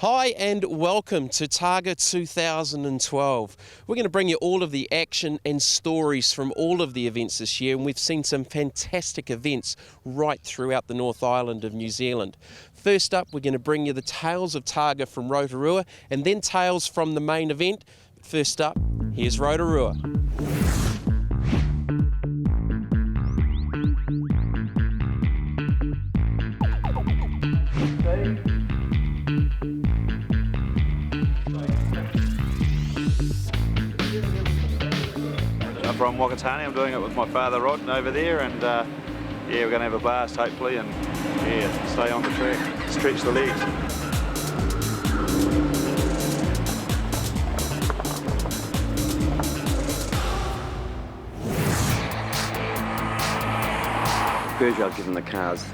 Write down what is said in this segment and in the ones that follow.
Hi and welcome to Targa 2012. We're going to bring you all of the action and stories from all of the events this year, and we've seen some fantastic events right throughout the North Island of New Zealand. First up, we're going to bring you the tales of Targa from Rotorua and then tales from the main event. First up, here's Rotorua. I'm from Wakatani. I'm doing it with my father Rod over there, and yeah, we're going to have a blast hopefully, and yeah, stay on the track, stretch the legs. Peugeot given the cars,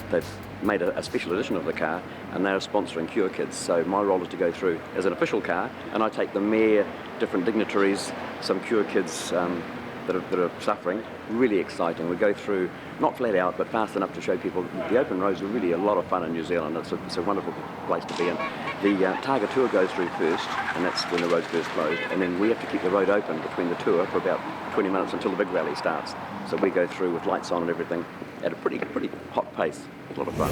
they've made a special edition of the car, and they're sponsoring Cure Kids. So my role is to go through as an official car, and I take the mayor, different dignitaries, some Cure Kids that are suffering. Really exciting. We go through, not flat out, but fast enough to show people the open roads are really a lot of fun in New Zealand. It's a wonderful place to be in. The Targa tour goes through first, and that's when the road's first closed, and then we have to keep the road open between the tour for about 20 minutes until the big rally starts. So we go through with lights on and everything at a pretty hot pace. A lot of fun.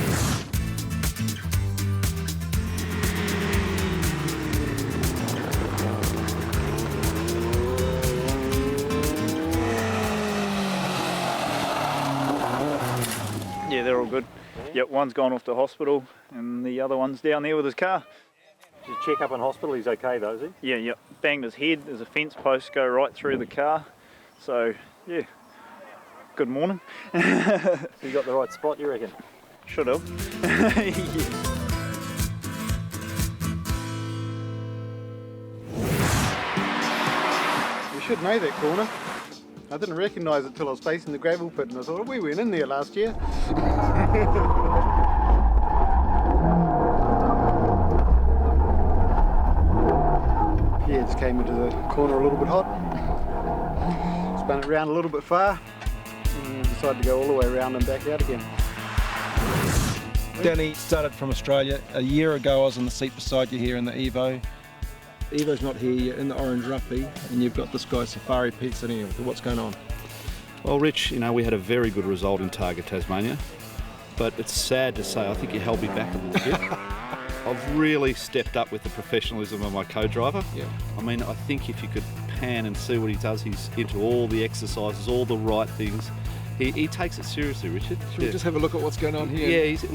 Yeah, they're all good. Yep, one's gone off to hospital, and the other one's down there with his car. Did you check up in hospital? He's okay though, is he? Yeah, yep. Banged his head. There's a fence post go right through the car. So, yeah. Good morning. You got the right spot, you reckon? Should have. You should know that corner. I didn't recognise it till I was facing the gravel pit, and I thought, oh, we went in there last year. Yeah, just came into the corner a little bit hot. Spun it around a little bit far, and decided to go all the way around and back out again. Danny started from Australia. A year ago I was in the seat beside you here in the Evo. Evo's not here, you're in the orange Ruppy, and you've got this guy Safari Pete sitting here. What's going on? Well, Rich, we had a very good result in Targa Tasmania, but it's sad to say I think you held me back a little bit. I've really stepped up with the professionalism of my co-driver. Yeah. I think if you could pan and see what he does, he's into all the exercises, all the right things. He takes it seriously, Richard. Should we just have a look at what's going on here? Yeah, he's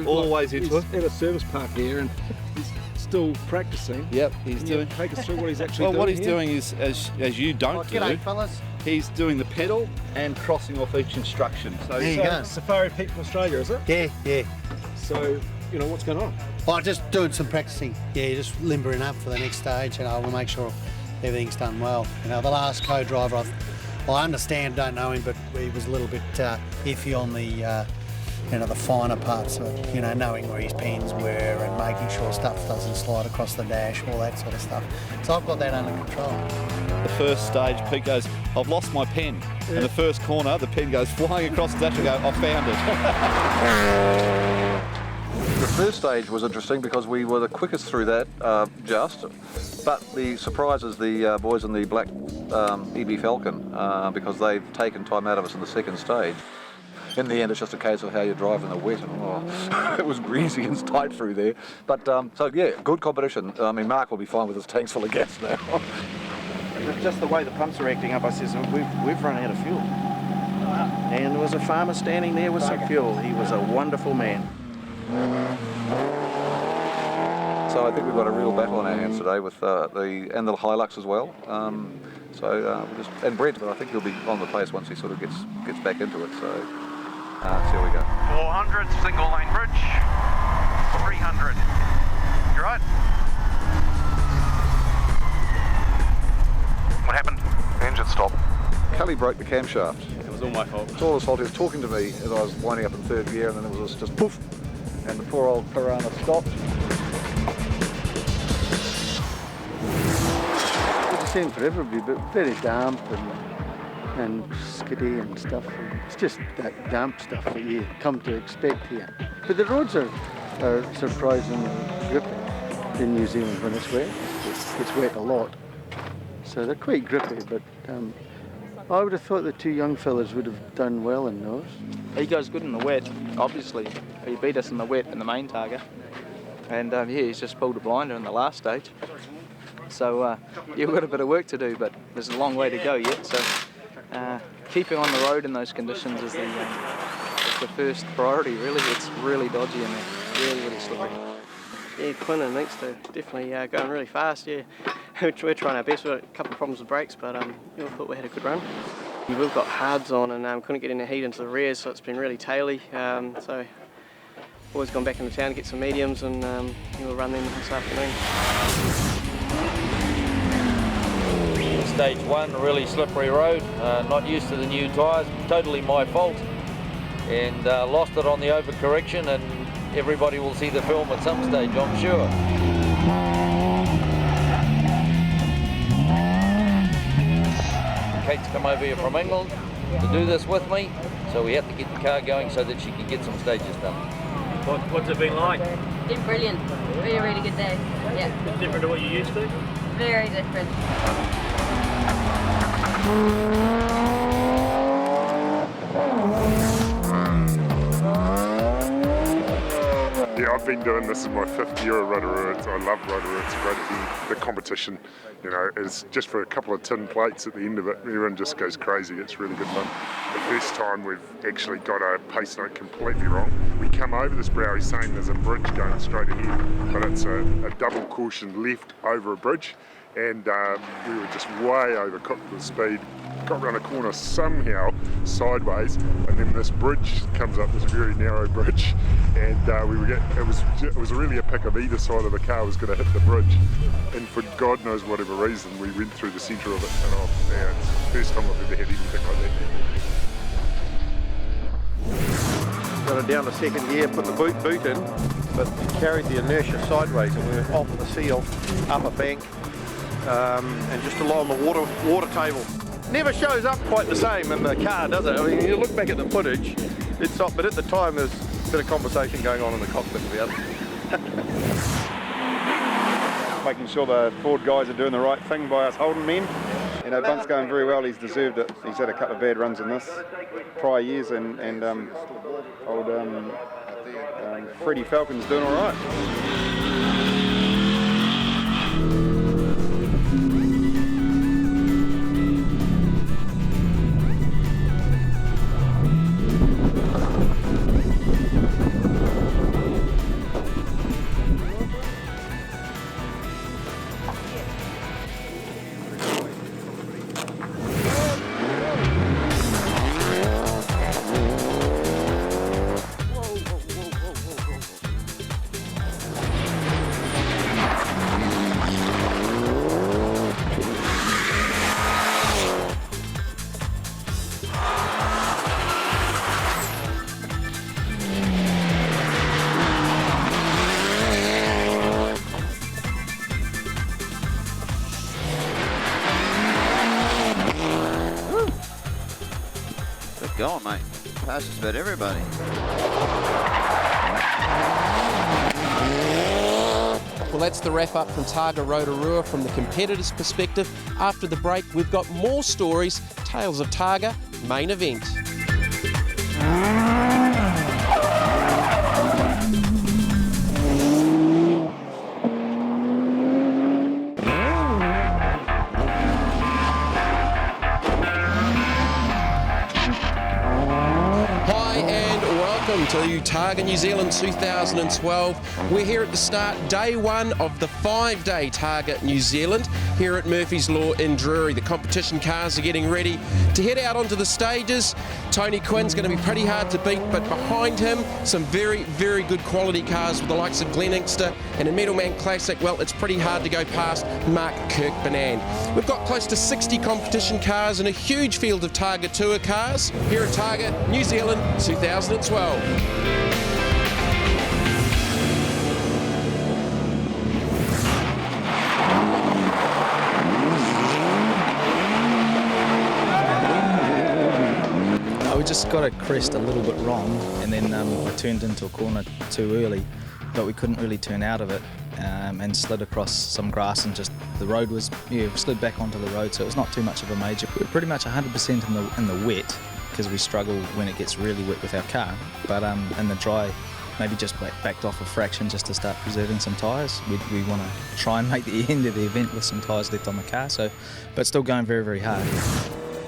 always into it. He's at a service park here and he's still practicing. Yep, he's doing. Take us through what he's actually well, doing. What he's here? doing is, as you don't do, G'day, fellas. he's doing the pedal and crossing off each instruction. So There you go. Safari Pete from Australia, is it? Yeah. So, what's going on? Oh, just doing some practicing. Yeah, just limbering up for the next stage, and I will make sure everything's done well. The last co-driver, I understand, don't know him, but he was a little bit iffy on the, the finer parts of it. Knowing where his pens were and making sure stuff doesn't slide across the dash, all that sort of stuff. So I've got that under control. The first stage, Pete goes, I've lost my pen. Yeah. In the first corner, the pen goes flying across the dash and go, I found it. The first stage was interesting because we were the quickest through that, but the surprise is the boys in the black EB Falcon, because they've taken time out of us in the second stage. In the end, it's just a case of how you drive in the wet, and it was greasy and tight through there. But so yeah, good competition. Mark will be fine with his tanks full of gas now. Just the way the pumps are acting up, I says, we've run out of fuel. And there was a farmer standing there with some fuel. He was a wonderful man. So I think we've got a real battle on our hands today with the Hilux as well. And Brent, but I think he'll be on the pace once he sort of gets back into it. So see how we go. 400 single lane bridge. 300. You right? What happened? Engine stopped. Kelly broke the camshaft. It was all my fault. It's all his fault. He was talking to me as I was winding up in third gear, and then it was just poof, and the poor old Piranha stopped. It's the same for everybody, but very damp and skiddy and stuff. It's just that damp stuff that you come to expect here. But the roads are surprisingly grippy. in New Zealand when it's wet. It's wet a lot. So they're quite grippy, but I would have thought the two young fellas would have done well in those. He goes good in the wet, obviously. He beat us in the wet in the main Targa. And yeah, he's just pulled a blinder in the last stage. So yeah, we've got a bit of work to do, but there's a long way to go yet. So keeping on the road in those conditions is the first priority, really. It's really dodgy in there, really, really slippery. Yeah, Quinn and Links are definitely going really fast, yeah. We're trying our best. We've got a couple of problems with brakes, but we thought we had a good run. We've got hards on and couldn't get any heat into the rears, so it's been really taily. So always gone back into town to get some mediums, and we'll run them this afternoon. Stage 1, really slippery road, not used to the new tyres, totally my fault, and lost it on the overcorrection, and everybody will see the film at some stage, I'm sure. Kate's come over here from England to do this with me, so we had to get the car going so that she could get some stages done. What's it been like? Been brilliant. Really, really good day. Yeah. It's different to what you used to? Very different. Yeah, I've been doing this is my 5th year at Rotorua. I love Rotorua. It's great. The competition, you know, is just for a couple of tin plates at the end of it. Everyone just goes crazy. It's really good fun. The first time we've actually got a pace note completely wrong. We come over this brow, he's saying there's a bridge going straight ahead, but it's a double caution left over a bridge, and we were just way overcooked with speed. Got around a corner somehow sideways, and then this bridge comes up, this very narrow bridge, and it was really a pick of either side of the car was going to hit the bridge, and for God knows whatever reason we went through the centre of it, and it's the first time I've ever had anything like that. Got it down to second gear, put the boot in, but carried the inertia sideways, and we were off the seal, up a bank, and just along the water table. Never shows up quite the same in the car, does it? I mean, you look back at the footage, it's not, but at the time there's a bit of conversation going on in the cockpit about it. Making sure the Ford guys are doing the right thing by us Holden men. You know, Bunt's going very well, he's deserved it. He's had a couple of bad runs in this prior years, and Freddie Falcon's doing all right. Go on, mate. Passes about everybody. Well, that's the wrap up from Targa Rotorua from the competitors' perspective. After the break, we've got more stories, Tales of Targa, main event. To Targa New Zealand 2012. We're here at the start, day one of the 5-day Targa New Zealand here at Murphy's Law in Drury. The competition cars are getting ready to head out onto the stages. Tony Quinn's going to be pretty hard to beat, but behind him, some very, very good quality cars with the likes of Glen Inkster and a Metalman Classic. Well, it's pretty hard to go past Mark Kirkbanand. We've got close to 60 competition cars and a huge field of Targa Tour cars here at Targa New Zealand 2012. We just got a crest a little bit wrong, and then I turned into a corner too early, but we couldn't really turn out of it. and slid across some grass, and just the road was, slid back onto the road, so it was not too much of a major. We're pretty much 100% in the wet, because we struggle when it gets really wet with our car, but in the dry, maybe just backed off a fraction just to start preserving some tyres. We want to try and make the end of the event with some tyres left on the car, but still going very, very hard.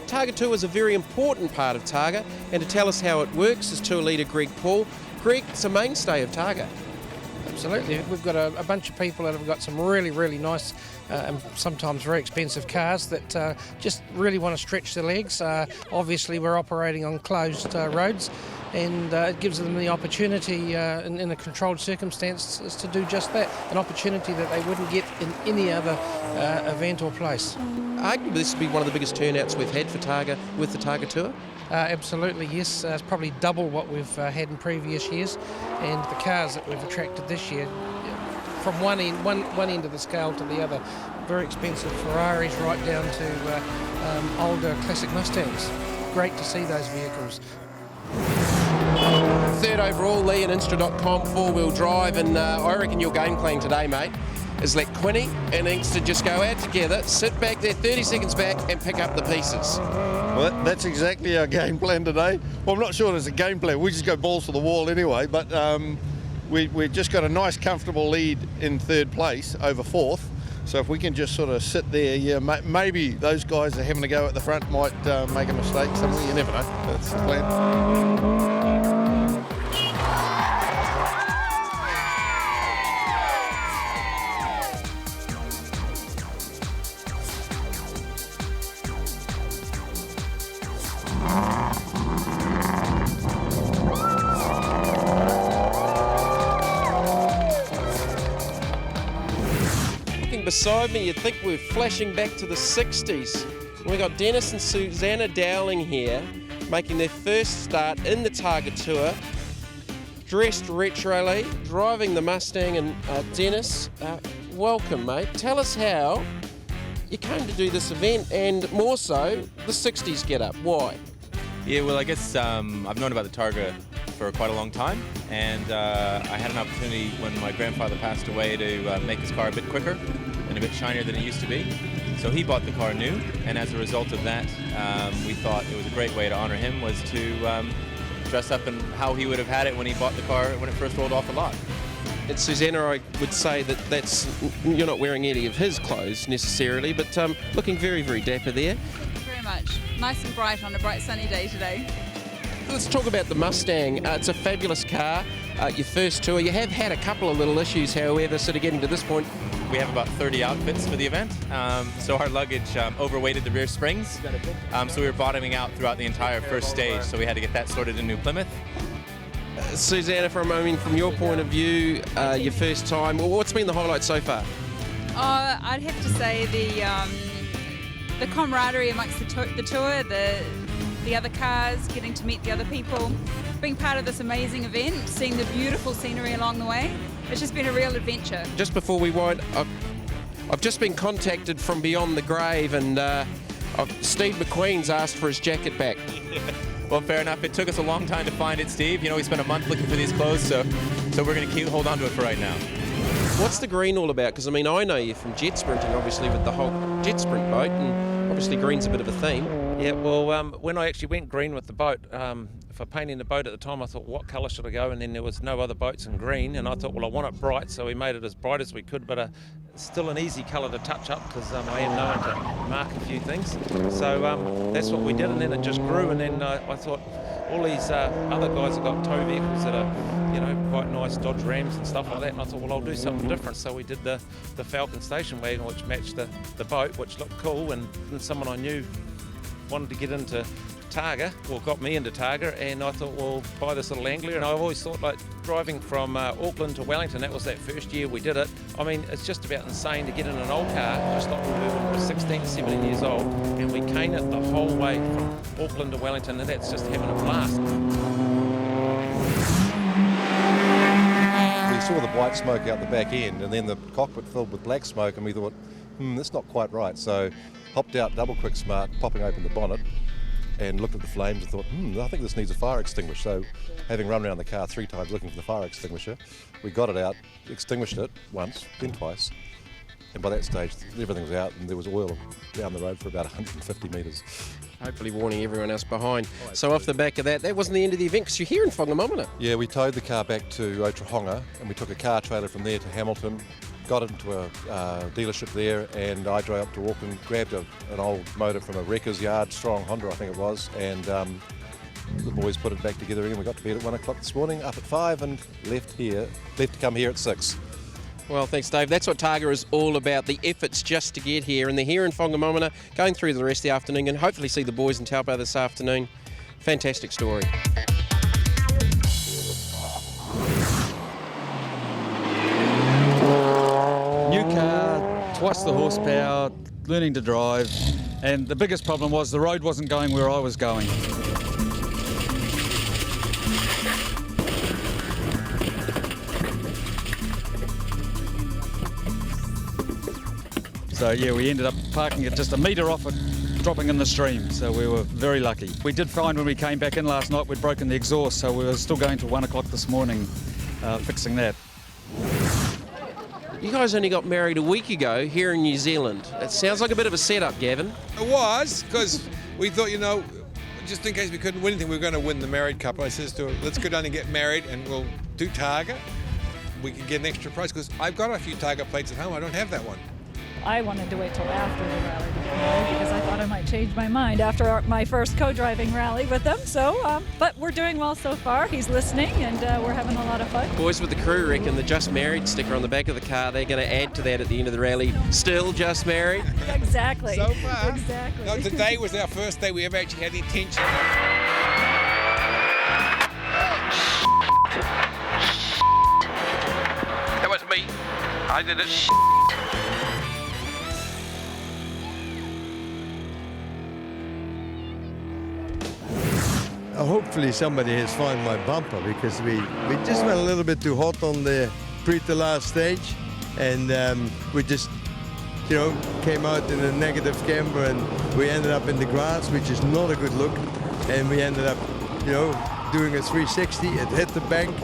Targa Tour is a very important part of Targa, and to tell us how it works is tour leader Greg Paul. Greg, it's a mainstay of Targa. Absolutely. We've got a bunch of people that have got some really, really nice and sometimes very expensive cars that just really want to stretch their legs. Obviously, we're operating on closed roads, and it gives them the opportunity in a controlled circumstance to do just that, an opportunity that they wouldn't get in any other event or place. Arguably, this would be one of the biggest turnouts we've had for Targa with the Targa Tour. Absolutely, yes. It's probably double what we've had in previous years, and the cars that we've attracted this year, from one end of the scale to the other, very expensive Ferraris right down to older classic Mustangs. Great to see those vehicles. Third overall, Lee, and Instra.com, four-wheel drive, and I reckon your game plan today, mate, is let Quinny and Inkster just go out together, sit back there 30 seconds back and pick up the pieces. Well, that's exactly our game plan today. Well, I'm not sure there's a game plan. We just go balls to the wall anyway, but we've just got a nice, comfortable lead in third place over fourth. So if we can just sort of sit there, maybe those guys that are having a go at the front might make a mistake somewhere. You never know. That's the plan. Beside me, you'd think we're flashing back to the 60s. We've got Dennis and Susanna Dowling here, making their first start in the Targa Tour, dressed retroly, driving the Mustang. And Dennis, welcome, mate. Tell us how you came to do this event, and more so, the 60s get-up. Why? Yeah, well, I guess I've known about the Targa for quite a long time, and I had an opportunity when my grandfather passed away to make his car a bit quicker and a bit shinier than it used to be. So he bought the car new, and as a result of that, we thought it was a great way to honor him was to dress up in how he would have had it when he bought the car when it first rolled off the lot. And Susanna, I would say that's you're not wearing any of his clothes necessarily, but looking very, very dapper there. Very much. Nice and bright on a bright sunny day today. Let's talk about the Mustang. It's a fabulous car. Your first tour. You have had a couple of little issues, however, sort of getting to this point. We have about 30 outfits for the event, so our luggage overweighted the rear springs, so we were bottoming out throughout the entire first stage, so we had to get that sorted in New Plymouth. Susanna, for a moment, from your point of view, your first time, well, what's been the highlight so far? I'd have to say the camaraderie amongst the tour, the other cars, getting to meet the other people, being part of this amazing event, seeing the beautiful scenery along the way. It's just been a real adventure. Just before we wind, I've just been contacted from beyond the grave, and Steve McQueen's asked for his jacket back. Well, fair enough. It took us a long time to find it, Steve. You know, we spent a month looking for these clothes, so we're going to hold on to it for right now. What's the green all about? Because, I mean, I know you from jet sprinting, obviously, with the whole jet sprint boat, and obviously green's a bit of a theme. Yeah, well, when I actually went green with the boat, for painting the boat at the time, I thought, what colour should I go? And then there was no other boats in green, and I thought, well, I want it bright, so we made it as bright as we could, but still an easy colour to touch up, because I am known to mark a few things. So that's what we did, and then it just grew, and then I thought, all these other guys have got tow vehicles that are, you know, quite nice Dodge Rams and stuff like that, and I thought, well, I'll do something different. So we did the Falcon station wagon, which matched the boat, which looked cool, and someone I knew wanted to get into Targa, well, got me into Targa, and I thought, well, buy this little Anglia. And I've always thought, like, driving from Auckland to Wellington, that was that first year we did it. I mean, it's just about insane to get in an old car, just like we were when we were 16, 17 years old, and we cane it the whole way from Auckland to Wellington, and that's just having a blast. We saw the white smoke out the back end, and then the cockpit filled with black smoke, and we thought, that's not quite right. So hopped out double quick smart, popping open the bonnet, and looked at the flames and thought, I think this needs a fire extinguisher. So having run around the car 3 times looking for the fire extinguisher, we got it out, extinguished it once, then twice, and by that stage everything was out and there was oil down the road for about 150 metres. Hopefully warning everyone else behind. So off the back of that wasn't the end of the event because you're here in Whangamomona. Yeah, we towed the car back to Otrahonga and we took a car trailer from there to Hamilton, got into a dealership there, and I drove up to Auckland, grabbed an old motor from a wrecker's yard, Strong Honda I think it was, and the boys put it back together again. We got to bed at 1 o'clock this morning, up at 5 and left to come here at 6. Well, thanks, Dave. That's what Targa is all about, the efforts just to get here. And they're here in Whangamomona, going through the rest of the afternoon and hopefully see the boys in Taupo this afternoon. Fantastic story. New car, twice the horsepower, learning to drive, and the biggest problem was the road wasn't going where I was going. So yeah, we ended up parking it just a metre off it, dropping in the stream, so we were very lucky. We did find when we came back in last night we'd broken the exhaust, so we were still going till 1 o'clock this morning fixing that. You guys only got married a week ago here in New Zealand. It sounds like a bit of a setup, Gavin. It was, because we thought, just in case we couldn't win anything, we were going to win the married couple. I says to her, let's go down and get married and we'll do Targa. We can get an extra price, because I've got a few Targa plates at home. I don't have that one. I wanted to wait till after the rally to get married because I thought I might change my mind after my first co-driving rally with them. So, but we're doing well so far. He's listening and we're having a lot of fun. Boys with the crew reckon the Just Married sticker on the back of the car, they're going to add to that at the end of the rally. Still just married? Exactly. So far. Exactly. No, today was our first day we ever actually had the intention. That was me. I did it. Hopefully somebody has found my bumper, because we just went a little bit too hot on the pre to last stage, and we just came out in a negative camber and we ended up in the grass, which is not a good look, and we ended up doing a 360. It hit the bank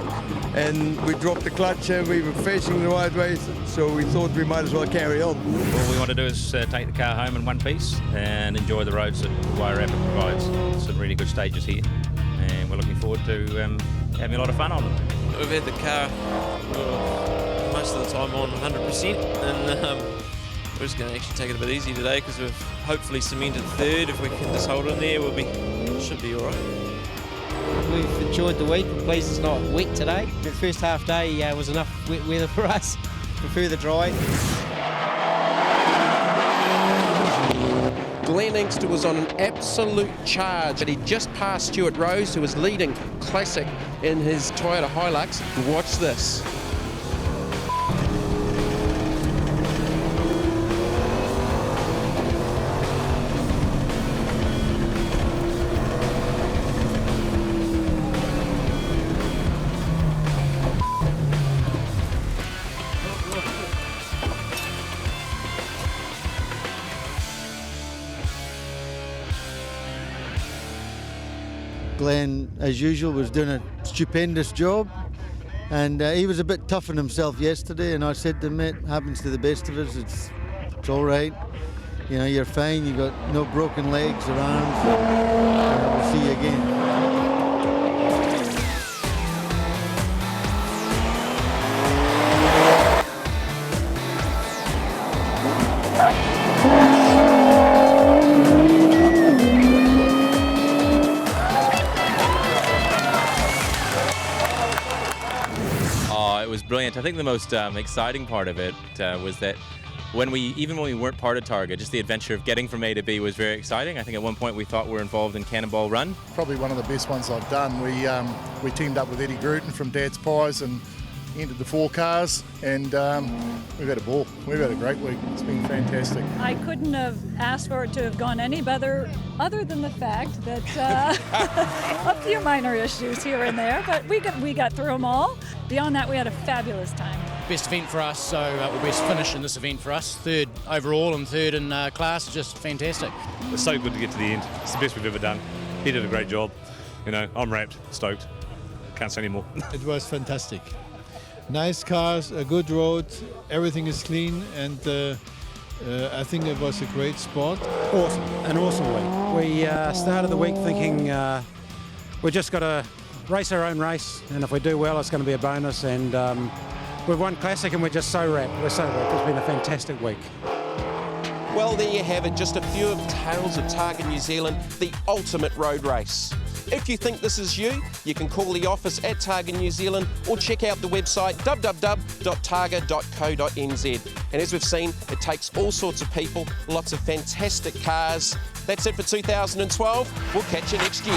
and we dropped the clutch and we were facing the right way, so we thought we might as well carry on. All we want to do is take the car home in one piece and enjoy the roads that Wire Rapid provides. Some really good stages here, and we're looking forward to having a lot of fun on them. We've had the car most of the time on 100%, and we're just going to actually take it a bit easy today because we've hopefully cemented third. If we can just hold in there, should be all right. We've enjoyed the week. We're pleased it's not wet today. The first half day was enough wet weather for us. Prefer the dry. Glenn Inkster was on an absolute charge, but he just passed Stuart Rose, who was leading Classic in his Toyota Hilux. Watch this. Glenn, as usual, was doing a stupendous job, and he was a bit tough on himself yesterday, and I said to him, mate, happens to the best of us, it's all right, you're fine, you've got no broken legs or arms, we'll see you again. Brilliant. I think the most exciting part of it was that when we weren't part of Targa, just the adventure of getting from A to B was very exciting. I think at one point we thought we were involved in Cannonball Run. Probably one of the best ones I've done. We teamed up with Eddie Grooten from Dad's Pies and entered the 4 cars, and we've had a ball. We've had a great week. It's been fantastic. I couldn't have asked for it to have gone any better, other than the fact that a few minor issues here and there, but we got through them all. Beyond that, we had a fabulous time. Best event for us, so best finish in this event for us. Third overall and third in class, just fantastic. It's so good to get to the end. It's the best we've ever done. he did a great job. You know, I'm wrapped, stoked. Can't say any more. It was fantastic. Nice cars, a good road, everything is clean, and I think it was a great sport. Awesome, an awesome week. We started the week thinking we just got to race our own race, and if we do well, it's going to be a bonus. And we've won Classic, and we're just so wrapped. We're so wrapped. It's been a fantastic week. Well, there you have it, just a few of the tales of Targa New Zealand, the ultimate road race. If you think this is you, you can call the office at Targa New Zealand or check out the website www.targa.co.nz. And as we've seen, it takes all sorts of people, lots of fantastic cars. That's it for 2012. We'll catch you next year.